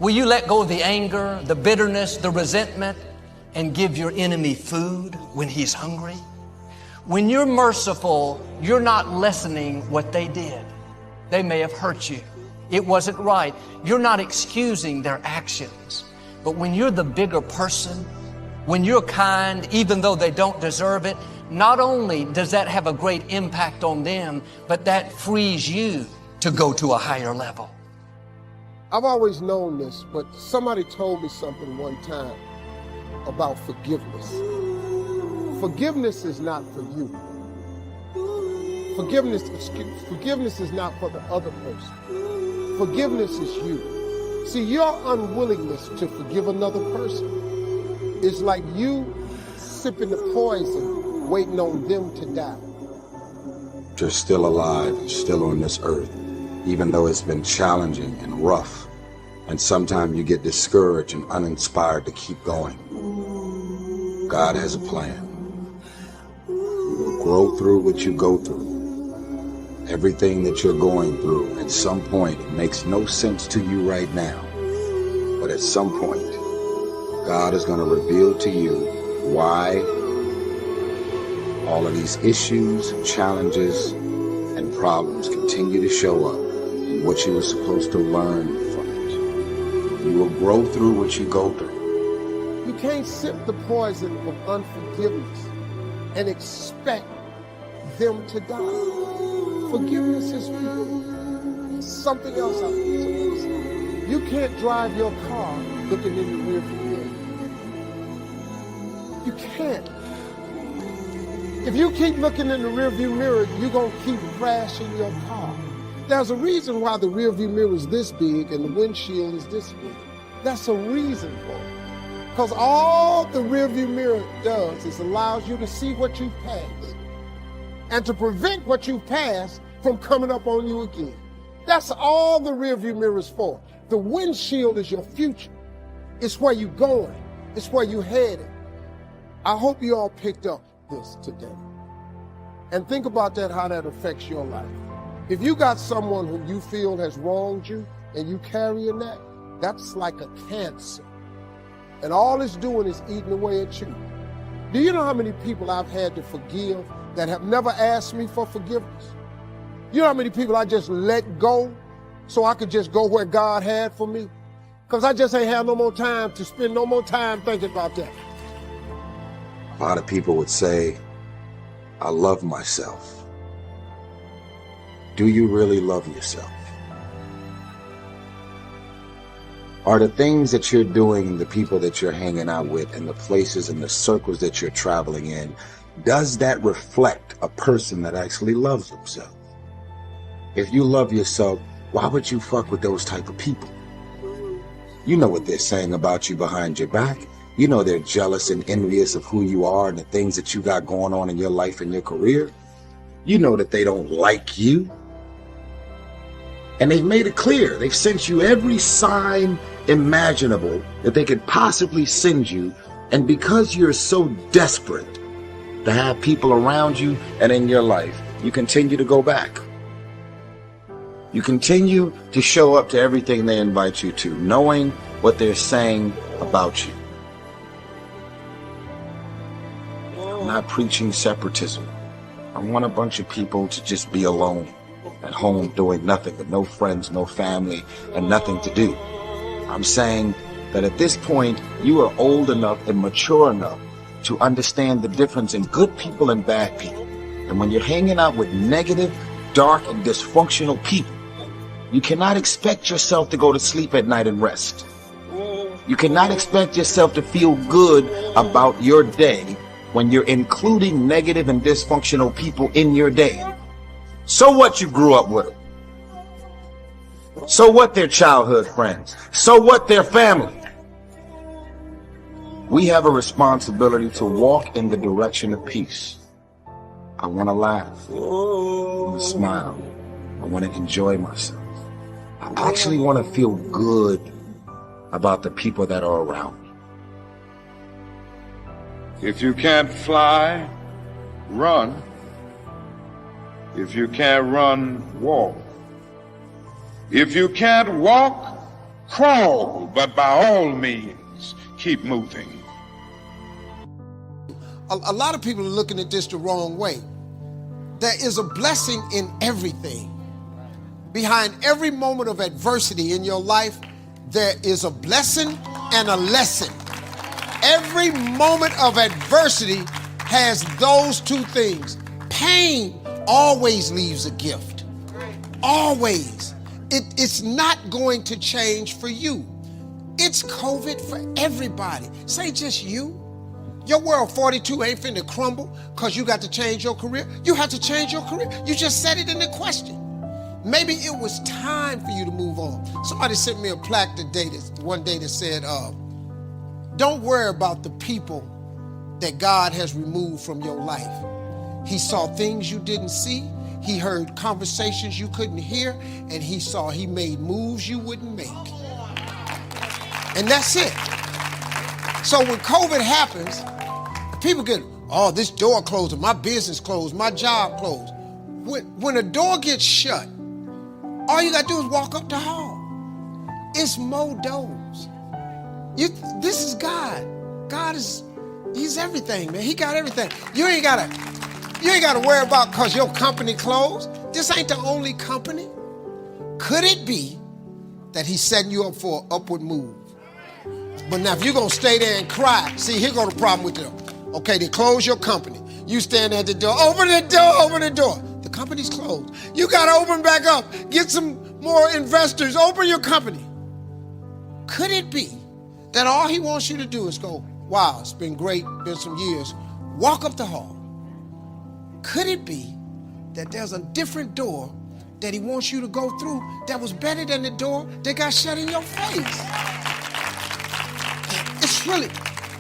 Will you let go of the anger, the bitterness, the resentment, and give your enemy food when he's hungry? When you're merciful, you're not lessening what they did. They may have hurt you. It wasn't right. You're not excusing their actions. But when you're the bigger person, when you're kind, even though they don't deserve it, not only does that have a great impact on them, but that frees you to go to a higher level. I've always known this, but somebody told me something one time about forgiveness. Forgiveness is not for you. Forgiveness is not for the other person. Forgiveness is you. See, your unwillingness to forgive another person is like you sipping the poison, waiting on them to die. You're still alive, still on this earth, even though it's been challenging and rough. And sometimes you get discouraged and uninspired to keep going. God has a plan. You will grow through what you go through. Everything that you're going through, at some point, it makes no sense to you right now. But at some point, God is going to reveal to you why all of these issues, challenges, and problems continue to show up and what you were supposed to learn from it. You will grow through what you go through. You can't sip the poison of unforgiveness and expect them to die. Forgiveness is for you. Something else out there. You can't drive your car looking in the rearview mirror. You can't. If you keep looking in the rearview mirror, you're going to keep crashing your car. There's a reason why the rearview mirror is this big and the windshield is this big. That's a reason for it. Because all the rearview mirror does is allows you to see what you've passed and to prevent what you've passed from coming up on you again. That's all the rearview mirror is for. The windshield is your future. It's where you're going. It's where you're headed. I hope you all picked up this today. And think about that, how that affects your life. If you got someone who you feel has wronged you and you carrying that, that's like a cancer. And all it's doing is eating away at you. Do you know how many people I've had to forgive that have never asked me for forgiveness? You know how many people I just let go so I could just go where God had for me? Because I just ain't have no more time to spend no more time thinking about that. A lot of people would say, I love myself. Do you really love yourself? Are the things that you're doing and the people that you're hanging out with and the places and the circles that you're traveling in, does that reflect a person that actually loves themselves? If you love yourself, why would you fuck with those type of people? You know what they're saying about you behind your back. You know they're jealous and envious of who you are and the things that you got going on in your life and your career. You know that they don't like you. And they've made it clear. They've sent you every sign imaginable that they could possibly send you. And because you're so desperate to have people around you and in your life, you continue to go back. You continue to show up to everything they invite you to, knowing what they're saying about you. I'm not preaching separatism. I want a bunch of people to just be alone at home doing nothing, with no friends, no family, and nothing to do. I'm saying that at this point, you are old enough and mature enough to understand the difference in good people and bad people. And when you're hanging out with negative, dark, and dysfunctional people, you cannot expect yourself to go to sleep at night and rest. You cannot expect yourself to feel good about your day when you're including negative and dysfunctional people in your day. So what you grew up with them? So what their childhood friends? So what their family? We have a responsibility to walk in the direction of peace. I want to laugh. I want to smile. I want to enjoy myself. I actually want to feel good about the people that are around me. If you can't fly, run. If you can't run, walk. If you can't walk, Crawl, but by all means, keep moving. A lot of people are looking at this the wrong way. There is a blessing in everything. Behind every moment of adversity in your life, there is a blessing and a lesson. Every moment of adversity has those two things. Pain always leaves a gift. Always. It's not going to change for you. It's COVID for everybody. This ain't just you. Your world 42 ain't finna crumble because you got to change your career. You have to change your career. You just said it in the question. Maybe it was time for you to move on. Somebody sent me a plaque one day that said, don't worry about the people that God has removed from your life. He saw things you didn't see. He heard conversations you couldn't hear. And he made moves you wouldn't make. And that's it. So when COVID happens, people get, oh, this door closed, my business closed, my job closed. When a door gets shut, all you gotta do is walk up the hall. It's more doors. This is God. God he's everything, man. He got everything. You ain't gotta worry about because your company closed. This ain't the only company. Could it be that he's setting you up for an upward move? But now if you're gonna stay there and cry, see, here go the problem with them. Okay, they close your company. You stand at the door, open the door, open the door. The company's closed. You gotta open back up, get some more investors, open your company. Could it be that all he wants you to do is go, wow, it's been great, been some years, walk up the hall? Could it be that there's a different door that he wants you to go through that was better than the door that got shut in your face? It's really,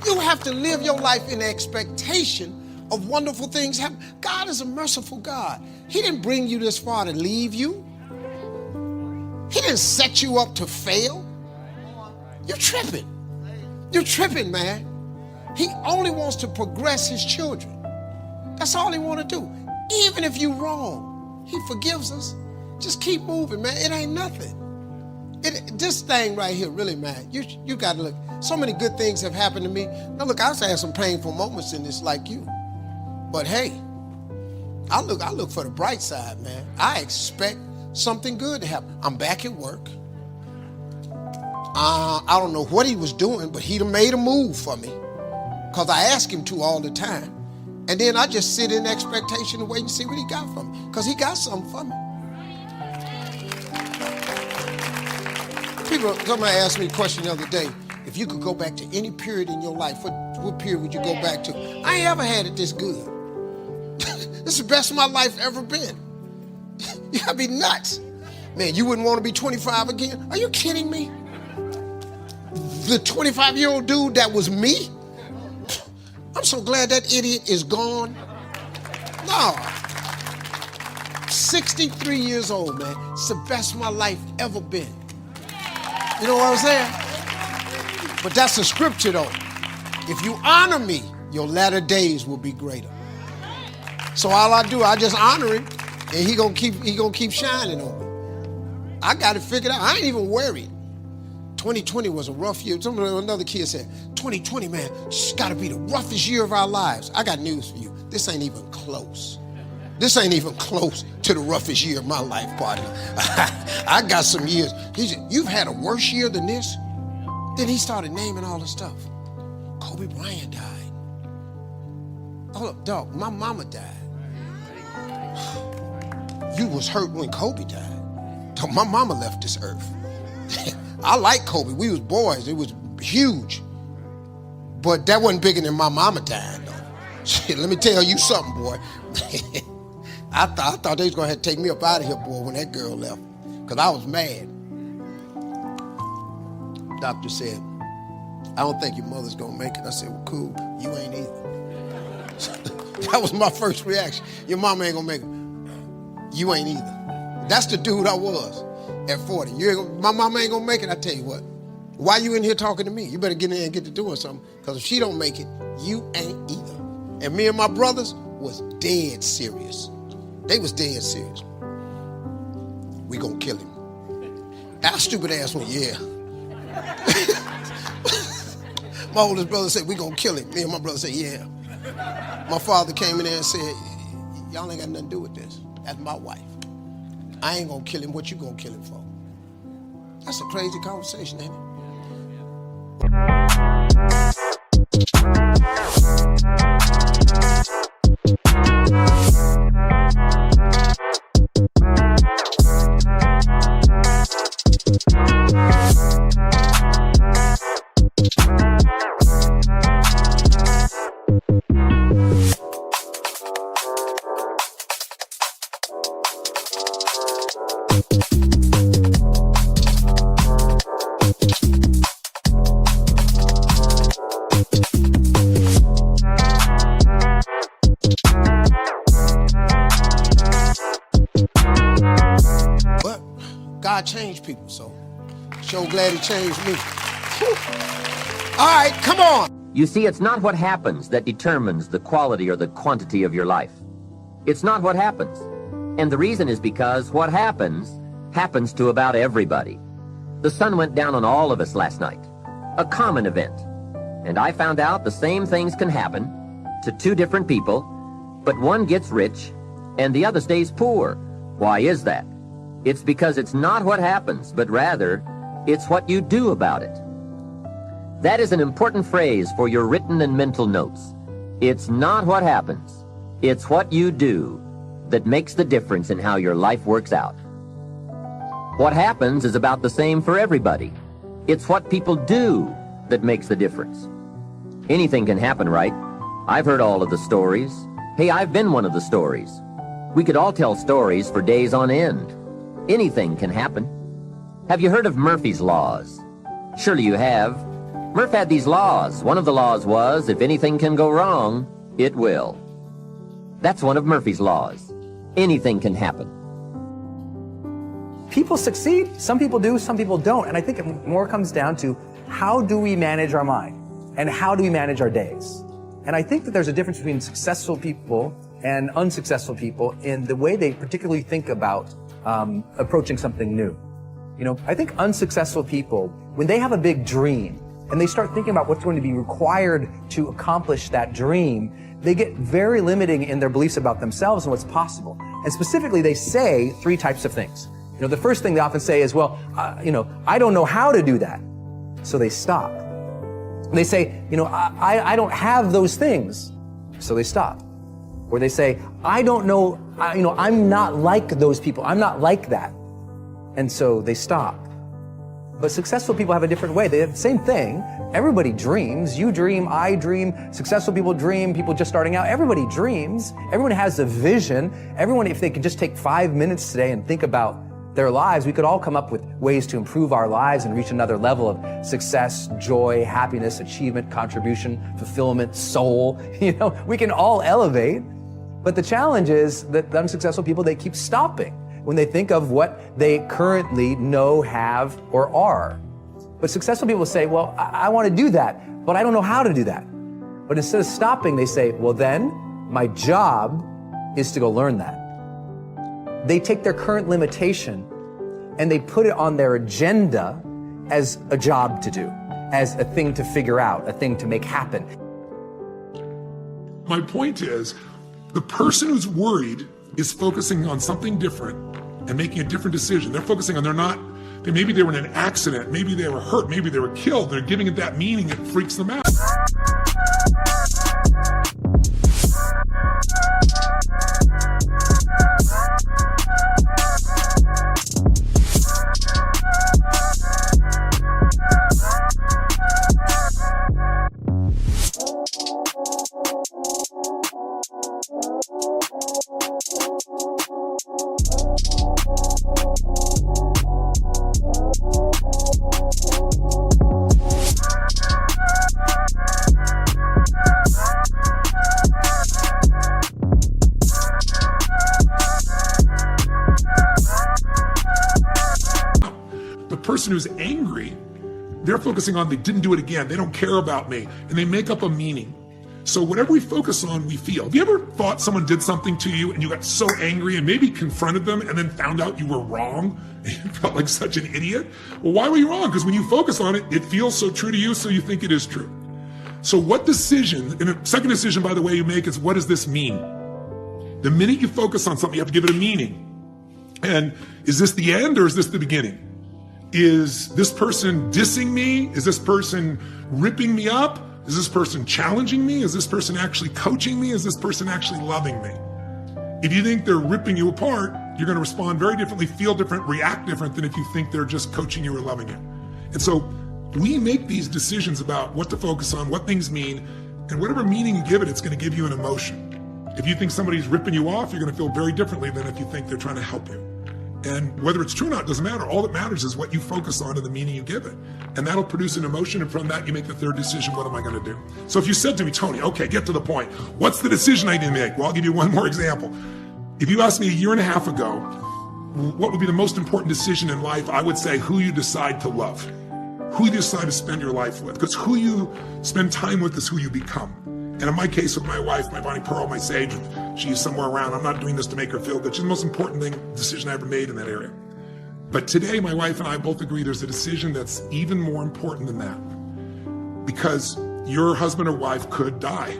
you have to live your life in expectation of wonderful things happen. God is a merciful God. He didn't bring you this far to leave you. He didn't set you up to fail. You're tripping. You're tripping, man. He only wants to progress his children. That's all he wants to do. Even if you're wrong, he forgives us. Just keep moving, man. It ain't nothing. This thing right here, really, man, you got to look. So many good things have happened to me. Now, look, I've had some painful moments in this like you. But hey, I look for the bright side, man. I expect something good to happen. I'm back at work. I don't know what he was doing, but he done made a move for me because I ask him to all the time. And then I just sit in expectation and wait and see what he got for me because he got something for me. Somebody asked me a question the other day. If you could go back to any period in your life, what period would you go back to? I ain't ever had it this good. This is the best my life ever been. You gotta be nuts. Man, you wouldn't want to be 25 again? Are you kidding me? The 25-year-old dude that was me? I'm so glad that idiot is gone. No. 63 years old, man. It's the best my life ever been. You know what I'm saying? But that's the scripture, though. If you honor me, your latter days will be greater. So all I do, I just honor him, and he gonna keep shining on me. I got it figured out. I ain't even worried. 2020 was a rough year. Another kid said, 2020, man, it's got to be the roughest year of our lives. I got news for you. This ain't even close. This ain't even close to the roughest year of my life, partner. I got some years. He said, you've had a worse year than this? Then he started naming all the stuff. Kobe Bryant died. Hold up, dog, my mama died. You was hurt when Kobe died. Dog, my mama left this earth. I like Kobe. We was boys. It was huge. But that wasn't bigger than my mama dying, though. Shit, let me tell you something, boy. I thought they was going to have to take me up out of here, boy, when that girl left. Because I was mad. Doctor said, I don't think your mother's going to make it. I said, well, cool. You ain't either. That was my first reaction. Your mama ain't going to make it. You ain't either. That's the dude I was. At 40, my mama ain't gonna make it. I tell you what, why you in here talking to me? You better get in there and get to doing something, because if she don't make it, you ain't either. And me and my brothers was dead serious. They was dead serious. We gonna kill him. Our stupid ass went, yeah, My oldest brother said, "We gonna kill him." Me and my brother said, "Yeah." My father came in there and said, "Y'all ain't got nothing to do with this. That's my wife. I ain't gonna kill him. What you gonna kill him for?" That's a crazy conversation, ain't it? But God changed people, so sure glad he changed me. All right, come on. You see, it's not what happens that determines the quality or the quantity of your life. It's not what happens. And the reason is because what happens to about everybody. The sun went down on all of us last night. A common event. And I found out the same things can happen to two different people, but one gets rich and the other stays poor. Why is that? It's because it's not what happens, but rather, it's what you do about it. That is an important phrase for your written and mental notes. It's not what happens. It's what you do that makes the difference in how your life works out. What happens is about the same for everybody. It's what people do that makes the difference. Anything can happen, right? I've heard all of the stories. Hey, I've been one of the stories. We could all tell stories for days on end. Anything can happen. Have you heard of Murphy's Laws? Surely you have. Murph had these laws. One of the laws was, if anything can go wrong, it will. That's one of Murphy's laws. Anything can happen. People succeed, some people do, some people don't. And I think it more comes down to how do we manage our mind and how do we manage our days? And I think that there's a difference between successful people and unsuccessful people in the way they particularly think about approaching something new. You know, I think unsuccessful people, when they have a big dream and they start thinking about what's going to be required to accomplish that dream, they get very limiting in their beliefs about themselves and what's possible. And specifically, they say three types of things. You know, the first thing they often say is, well, I don't know how to do that. So they stop. And they say, I don't have those things. So they stop. Or they say, I don't know, I'm not like those people. I'm not like that. And so they stop. But successful people have a different way. They have the same thing. Everybody dreams. You dream, I dream. Successful people dream. People just starting out. Everybody dreams. Everyone has a vision. Everyone, if they could just take 5 minutes today and think about their lives, we could all come up with ways to improve our lives and reach another level of success, joy, happiness, achievement, contribution, fulfillment, soul. We can all elevate. But the challenge is that the unsuccessful people, they keep stopping when they think of what they currently know, have, or are. But successful people say, well, I want to do that, but I don't know how to do that. But instead of stopping, they say, well, then my job is to go learn that. They take their current limitation and they put it on their agenda as a job to do, as a thing to figure out, a thing to make happen. My point is, the person who's worried is focusing on something different and making a different decision. They're focusing on, maybe they were in an accident, maybe they were hurt, maybe they were killed. They're giving it that meaning, it freaks them out. The person who's angry, they're focusing on they didn't do it again, they don't care about me, and they make up a meaning. So whatever we focus on, we feel. Have you ever thought someone did something to you and you got so angry and maybe confronted them and then found out you were wrong You felt like such an idiot. Well, why were you wrong? Because when you focus on it, it feels so true to you, so you think it is true. So what decision, and the second decision, by the way, you make is, what does this mean? The minute you focus on something, you have to give it a meaning. And is this the end or is this the beginning? Is this person dissing me? Is this person ripping me up? Is this person challenging me? Is this person actually coaching me? Is this person actually loving me? If you think they're ripping you apart, you're going to respond very differently, feel different, react different than if you think they're just coaching you or loving you. And so we make these decisions about what to focus on, what things mean, and whatever meaning you give it, it's going to give you an emotion. If you think somebody's ripping you off, you're going to feel very differently than if you think they're trying to help you. And whether it's true or not doesn't matter. All that matters is what you focus on and the meaning you give it. And that'll produce an emotion, and from that you make the third decision, what am I going to do? So if you said to me, Tony, okay, get to the point. What's the decision I need to make? Well, I'll give you one more example. If you asked me a year and a half ago, what would be the most important decision in life, I would say who you decide to love. Who you decide to spend your life with. Because who you spend time with is who you become. And in my case with my wife, my Bonnie Pearl, my Sage, she's somewhere around. I'm not doing this to make her feel good. She's the most important decision I ever made in that area. But today, my wife and I both agree there's a decision that's even more important than that. Because your husband or wife could die,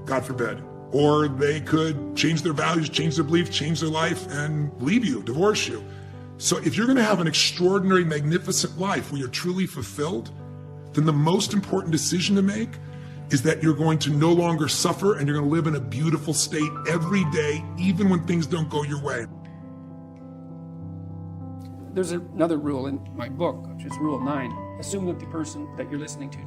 God forbid. Or they could change their values, change their beliefs, change their life, and leave you, divorce you. So if you're going to have an extraordinary, magnificent life where you're truly fulfilled, then the most important decision to make is that you're going to no longer suffer and you're going to live in a beautiful state every day, even when things don't go your way. There's another rule in my book, which is Rule 9. Assume that the person that you're listening to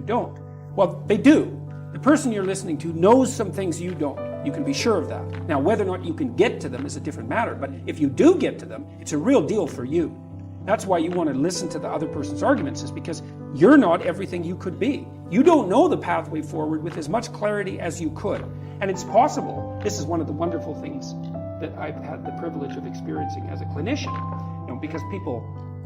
don't. Well, they do. The person you're listening to knows some things you don't. You can be sure of that. Now, whether or not you can get to them is a different matter, but if you do get to them, it's a real deal for you. That's why you want to listen to the other person's arguments, is because you're not everything you could be. You don't know the pathway forward with as much clarity as you could. And it's possible. This is one of the wonderful things that I've had the privilege of experiencing as a clinician. You know, because people,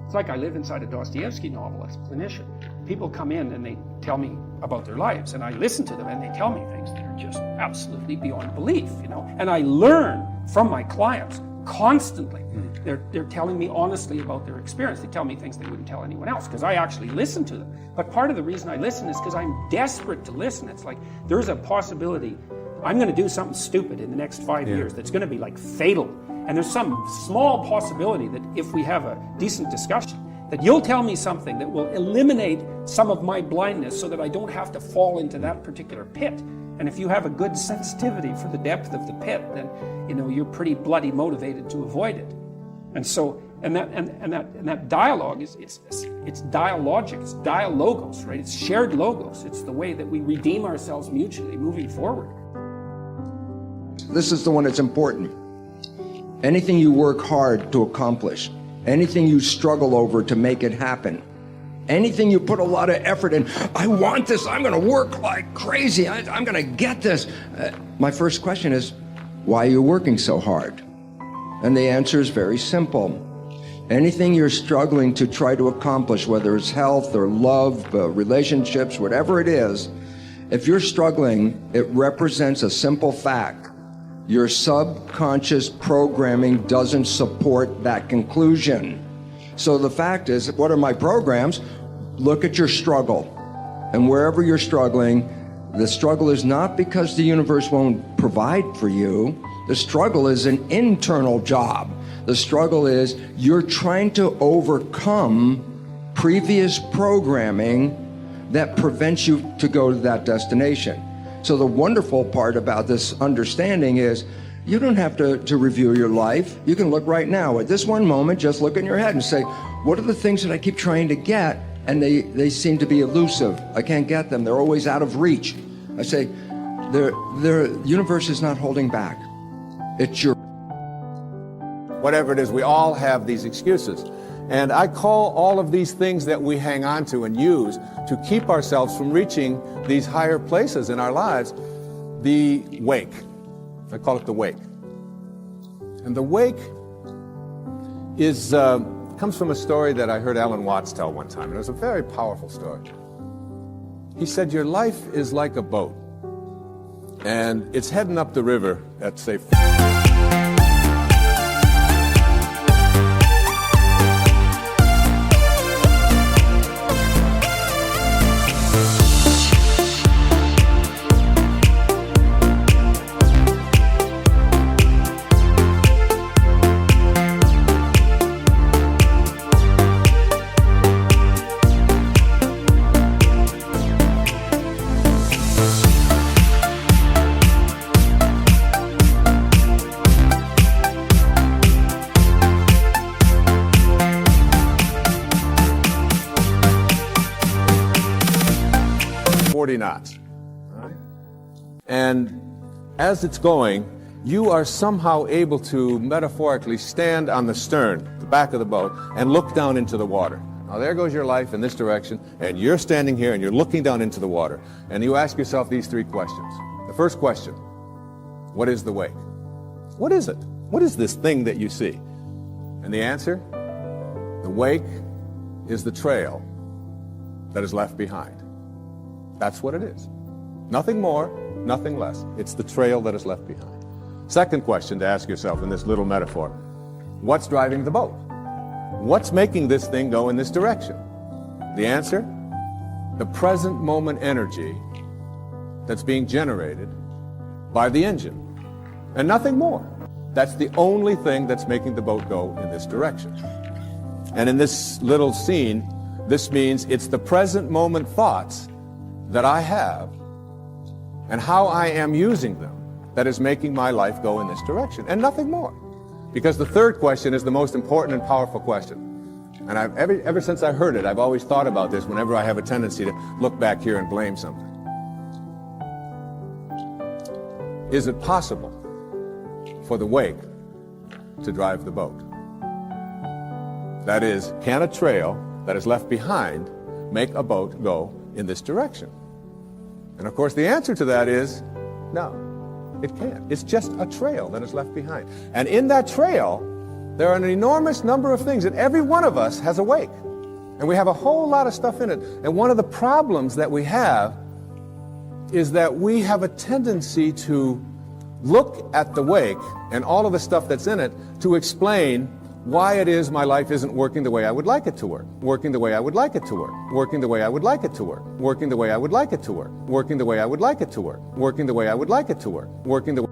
it's like I live inside a Dostoevsky novel as a clinician. People come in and they tell me about their lives, and I listen to them and they tell me things that are just absolutely beyond belief, you know. And I learn from my clients constantly. They're telling me honestly about their experience. They tell me things they wouldn't tell anyone else because I actually listen to them. But part of the reason I listen is because I'm desperate to listen. It's like there's a possibility I'm going to do something stupid in the next 5 years that's going to be like fatal. And there's some small possibility that if we have a decent discussion, that you'll tell me something that will eliminate some of my blindness so that I don't have to fall into that particular pit. And if you have a good sensitivity for the depth of the pit, then you know you're pretty bloody motivated to avoid it. And so, and that dialogue is it's dialogic, it's dialogos, right? It's shared logos. It's the way that we redeem ourselves mutually moving forward. This is the one that's important. Anything you work hard to accomplish, anything you struggle over to make it happen, anything you put a lot of effort in, I want this, I'm going to work like crazy, I'm going to get this. My first question is, why are you working so hard? And the answer is very simple. Anything you're struggling to try to accomplish, whether it's health or love, relationships, whatever it is, if you're struggling, it represents a simple fact. Your subconscious programming doesn't support that conclusion. So the fact is, what are my programs? Look at your struggle. And wherever you're struggling, the struggle is not because the universe won't provide for you. The struggle is an internal job. The struggle is you're trying to overcome previous programming that prevents you to go to that destination. So the wonderful part about this understanding is you don't have to review your life. You can look right now at this one moment, just look in your head and say, what are the things that I keep trying to get and they seem to be elusive. I can't get them. They're always out of reach. I say, the universe is not holding back. It's your... Whatever it is, we all have these excuses. And I call all of these things that we hang on to and use to keep ourselves from reaching these higher places in our lives, the wake. I call it the wake. And the wake is comes from a story that I heard Alan Watts tell one time, and it was a very powerful story. He said, your life is like a boat, and it's heading up the river at, say, knots. All right? And as it's going, you are somehow able to metaphorically stand on the stern, the back of the boat, and look down into the water. Now there goes your life in this direction, and you're standing here and you're looking down into the water. And you ask yourself these three questions. The first question, what is the wake? What is it? What is this thing that you see? And the answer, the wake is the trail that is left behind. That's what it is. Nothing more, nothing less. It's the trail that is left behind. Second question to ask yourself in this little metaphor, what's driving the boat? What's making this thing go in this direction? The answer, the present moment energy that's being generated by the engine, and nothing more. That's the only thing that's making the boat go in this direction. And in this little scene, this means it's the present moment thoughts that I have and how I am using them that is making my life go in this direction, and nothing more. Because the third question is the most important and powerful question. And ever since I heard it, I've always thought about this whenever I have a tendency to look back here and blame something. Is it possible for the wake to drive the boat? That is, can a trail that is left behind make a boat go in this direction? And of course the answer to that is no, it can't. It's just a trail that is left behind. And in that trail, there are an enormous number of things, and every one of us has a wake. And we have a whole lot of stuff in it. And one of the problems that we have is that we have a tendency to look at the wake and all of the stuff that's in it to explain why it is my life isn't working the way I would like it to work, working the way I would like it to work, working the way I would like it to work, working the way I would like it to work, working the way I would like it to work, working the way I would like it to work, working the